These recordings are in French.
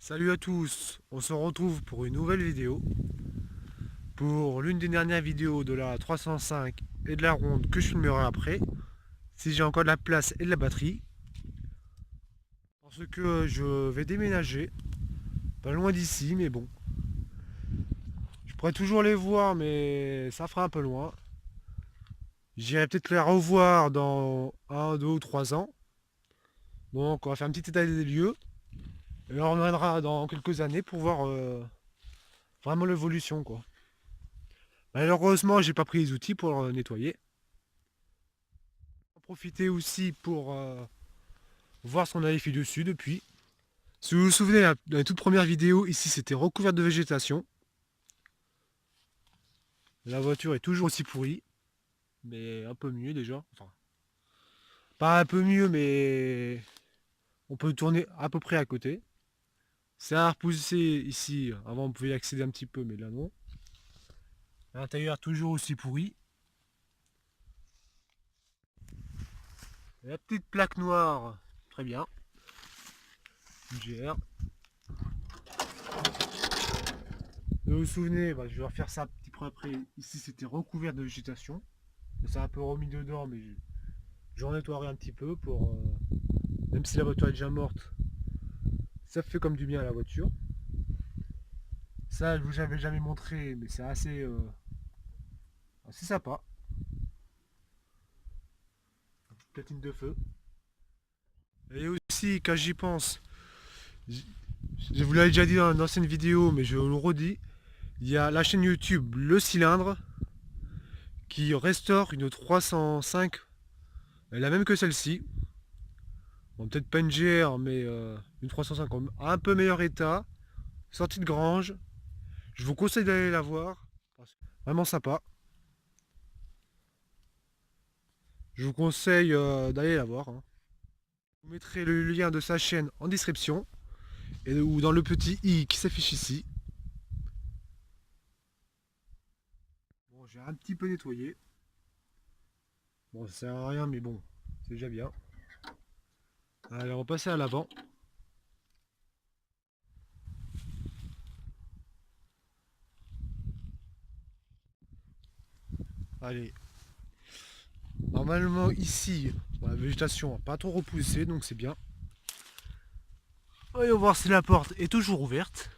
Salut à tous, on se retrouve pour une nouvelle vidéo. Pour l'une des dernières vidéos de la 305 et de la ronde que je filmerai après. Si j'ai encore de la place et de la batterie. Parce que je vais déménager. Pas loin d'ici, mais bon. Je pourrais toujours les voir, mais ça fera un peu loin. J'irai peut-être les revoir dans 1, 2 ou 3 ans. Donc on va faire un petit état des lieux. Et on reviendra dans quelques années pour voir vraiment l'évolution quoi. Malheureusement, j'ai pas pris les outils pour nettoyer. En profiter aussi pour voir ce qu'on avait fait dessus depuis. Si vous vous souvenez, dans les toutes premières vidéos, ici c'était recouvert de végétation. La voiture est toujours aussi pourrie, mais un peu mieux déjà. Enfin, pas un peu mieux, mais on peut tourner à peu près à côté. C'est à repousser ici. Avant, on pouvait y accéder un petit peu, mais là non. L'intérieur toujours aussi pourri. Et la petite plaque noire, très bien. GR. Vous vous souvenez, bah, je vais refaire ça un petit peu après. Ici, c'était recouvert de végétation. C'est un peu remis dedans, mais j'en nettoierai un petit peu pour. Même si la voiture est déjà morte, ça fait comme du bien à la voiture. Ça, je vous avais jamais montré, mais c'est assez sympa. Une petite platine de feu. Et aussi, quand j'y pense, je vous l'avais déjà dit dans une ancienne vidéo, mais je le redis, il y a la chaîne YouTube Le Cylindre qui restaure une 305, la même que celle-ci. Bon, peut-être pas une GR, mais une 305 en un peu meilleur état, sortie de grange. Je vous conseille d'aller la voir. Vraiment sympa. Je vous conseille d'aller la voir, hein. Je vous mettrai le lien de sa chaîne en description ou dans le petit i qui s'affiche ici. Bon, j'ai un petit peu nettoyé. Bon, ça sert à rien, mais bon, c'est déjà bien. Allez, on va passer à l'avant. Allez. Normalement, ici, bon, la végétation n'a pas trop repoussé, donc c'est bien. Voyons voir si la porte est toujours ouverte.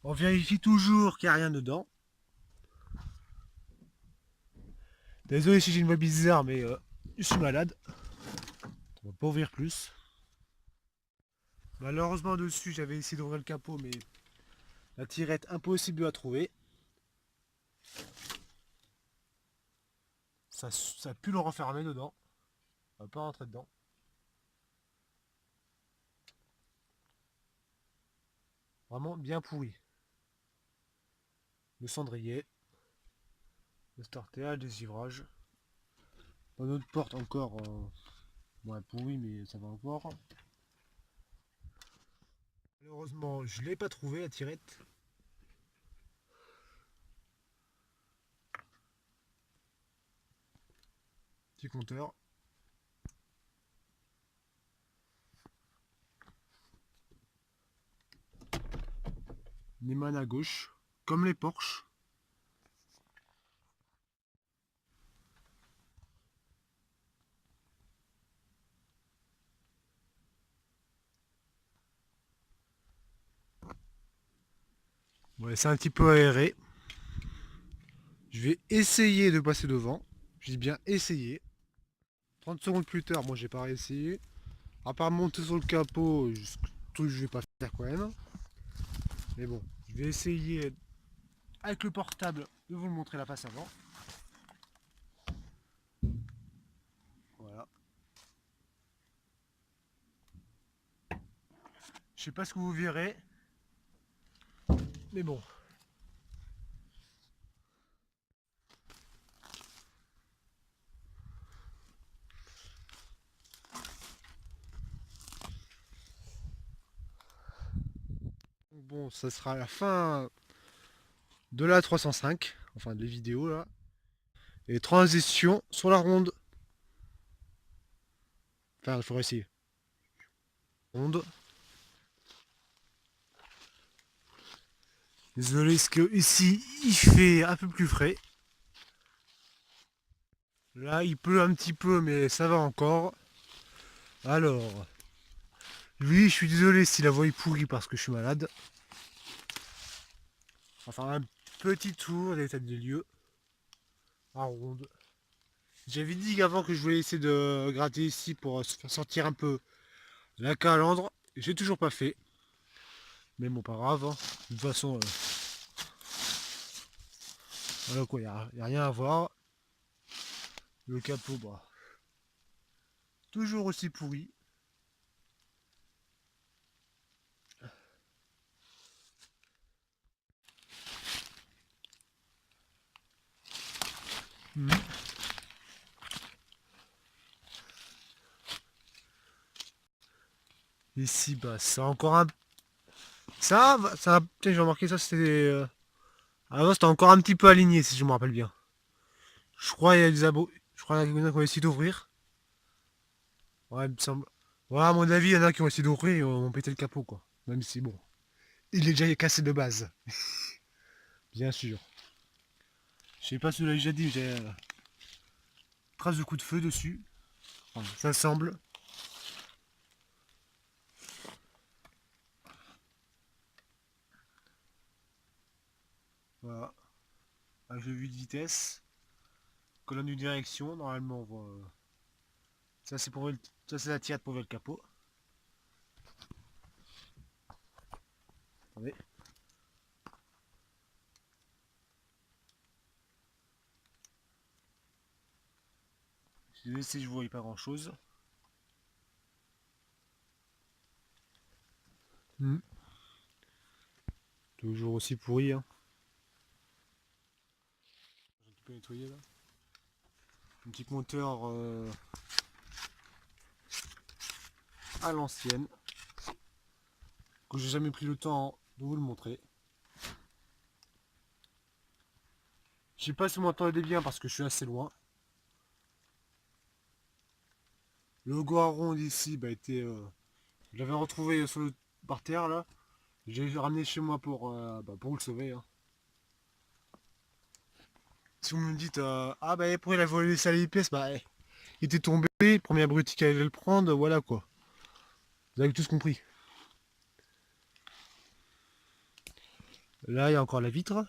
On vérifie toujours qu'il n'y a rien dedans. Désolé si j'ai une voix bizarre, mais je suis malade. On va pas ouvrir plus. Malheureusement dessus j'avais essayé d'ouvrir le capot mais la tirette impossible à trouver. Ça pue le renfermer dedans. On va pas rentrer dedans. Vraiment bien pourri. Le cendrier. Le starter, le désivrage. Une autre porte encore moins pourri mais ça va encore. Malheureusement je l'ai pas trouvé la tirette. Petit compteur. Neyman à gauche. Comme les Porsche. Ouais, c'est un petit peu aéré. Je vais essayer de passer devant. Je dis bien essayer. 30 secondes plus tard, moi j'ai pas réessayé. À part monter sur le capot, je vais pas faire quand même. Mais bon, je vais essayer avec le portable de vous le montrer la face avant. Voilà. Je sais pas ce que vous verrez. Mais bon. Bon, ça sera la fin de la 305. Enfin, des vidéos là. Et transition sur la ronde. Enfin, il faudrait essayer. Ronde. Désolé, parce que ici il fait un peu plus frais. Là il pleut un petit peu mais ça va encore. Alors, oui je suis désolé si la voix est pourrie parce que je suis malade. Enfin un petit tour des l'état des lieux. En ronde. J'avais dit avant que je voulais essayer de gratter ici pour se faire sortir un peu la calandre. J'ai toujours pas fait. Mais bon, pas grave. Hein. De toute façon, voilà quoi, y a rien à voir. Le capot, bah, toujours aussi pourri. Mhm. Ici, bah, c'est encore un. Ça, tiens, j'ai remarqué ça, c'était. Avant, c'était encore un petit peu aligné, si je me rappelle bien. Je crois qu'il y a des abos. Je crois qu'il y en a qui ont essayé d'ouvrir. Ouais, il me semble. Ouais, à mon avis, il y en a qui ont essayé d'ouvrir et ont pété le capot, quoi. Même si, bon, il est déjà cassé de base. Bien sûr. Je sais pas si vous l'avez déjà dit, j'ai trace de coup de feu dessus. Enfin, ça semble. Voilà. Avec le vue de vitesse. Colonne de direction, normalement on voit. Ça c'est pour ça c'est la tirette pour ouvrir le capot. Attendez. Je suis désolé si je voyais pas grand chose. Toujours aussi pourri hein. J'ai un petit peu nettoyé là. Un petit compteur à l'ancienne. Que j'ai jamais pris le temps de vous le montrer. Je sais pas si vous m'entendez bien parce que je suis assez loin. Le logo à rond ici bah, était. Je l'avais retrouvé sur le par terre là. J'ai ramené chez moi pour vous le sauver. Hein. Si vous me dites ah bah pourquoi il a volé ça les pièces, bah il était tombé, le premier abruti qui allait le prendre, voilà quoi. Vous avez tous compris. Là il y a encore la vitre.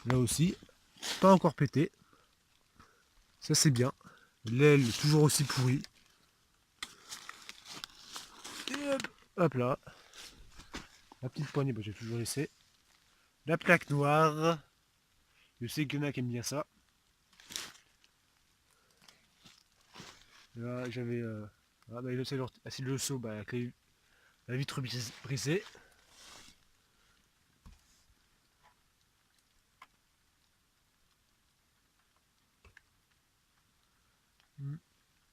Là aussi. Pas encore pété. Ça c'est bien. L'aile toujours aussi pourrie. Et hop là. La petite poignée, bah, j'ai toujours laissé. La plaque noire. Je sais qu'il y en a qui aiment bien ça. Là j'avais. Ah bah c'est le seau, bah, avec la vitre brisée.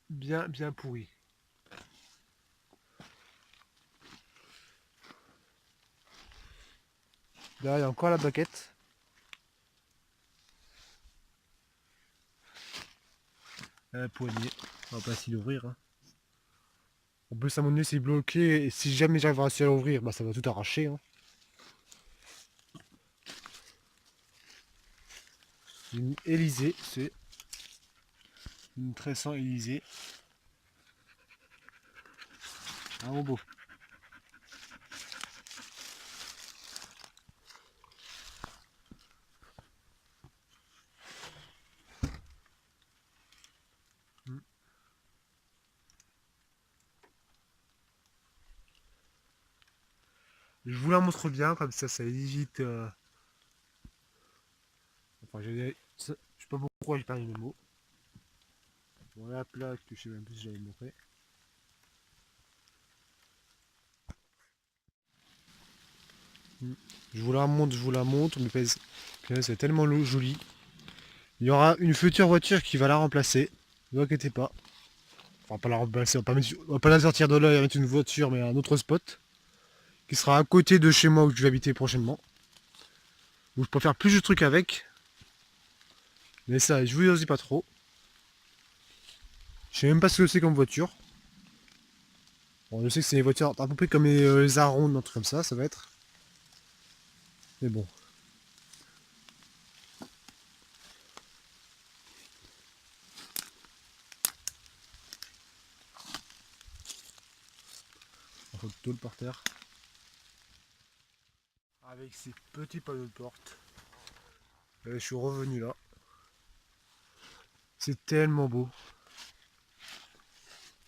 Bien pourri. Là il y a encore la baquette. La poignée. On va pas essayer d'ouvrir. Hein. En plus à mon nez c'est bloqué et si jamais j'arrive à réussir à l'ouvrir, bah ça va tout arracher. Hein. Une Élysée, c'est une tressant Élysée. Un robot. Je vous la montre bien, comme ça évite. Enfin, je sais pas pourquoi j'ai perdu le mot. Bon, la plaque, je sais même plus si j'avais montré. Je vous la montre, mais c'est tellement joli. Il y aura une future voiture qui va la remplacer. Ne vous inquiétez pas. Enfin, pas la remplacer, on va pas la sortir de là et mettre une voiture, mais un autre spot. Qui sera à côté de chez moi où je vais habiter prochainement. Où je peux faire plus de trucs avec. Mais ça, je vous le dis pas trop. Je sais même pas ce que c'est comme voiture. Bon, je sais que c'est des voitures à peu près comme les Arondes, un truc comme ça va être. Mais bon. Un peu de tôle par terre. Avec ces petits panneaux de porte. Je suis revenu là. C'est tellement beau.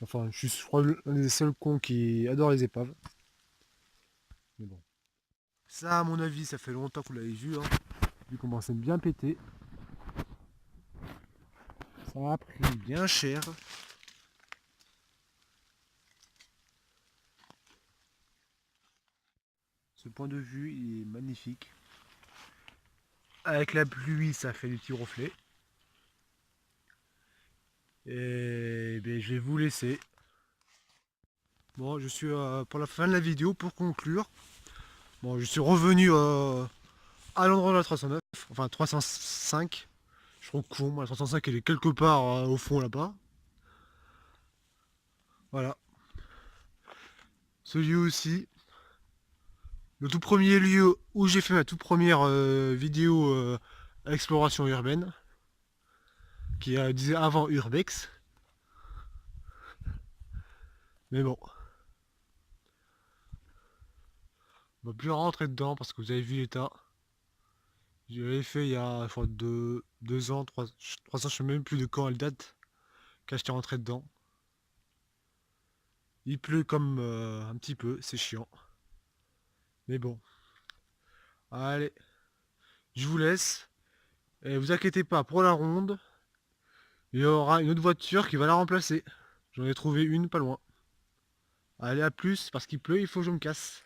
Enfin, je crois l'un des seuls cons qui adore les épaves. Mais bon. Ça, à mon avis, ça fait longtemps que vous l'avez vu. Hein. Vu comment c'est bien pété. Ça a pris bien cher. Ce point de vue il est magnifique. Avec la pluie, ça fait des petits reflets. Et ben, je vais vous laisser. Bon, je suis pour la fin de la vidéo, pour conclure. Bon, je suis revenu à l'endroit de la 309, enfin 305. Je trouve con, moi, la 305 elle est quelque part au fond là-bas. Voilà. Ce lieu aussi. Le tout premier lieu où j'ai fait ma toute première vidéo exploration urbaine. Qui disait avant Urbex. Mais bon. On va plus rentrer dedans parce que vous avez vu l'état. Je l'avais fait il y a je crois, 2 ans, 3 ans, je sais même plus de quand elle date. Quand j'étais rentré dedans. Il pleut comme un petit peu, c'est chiant. Mais bon. Allez, je vous laisse. Et vous inquiétez pas, pour la ronde, il y aura une autre voiture qui va la remplacer. J'en ai trouvé une pas loin. Allez, à plus, parce qu'il pleut, il faut que je me casse.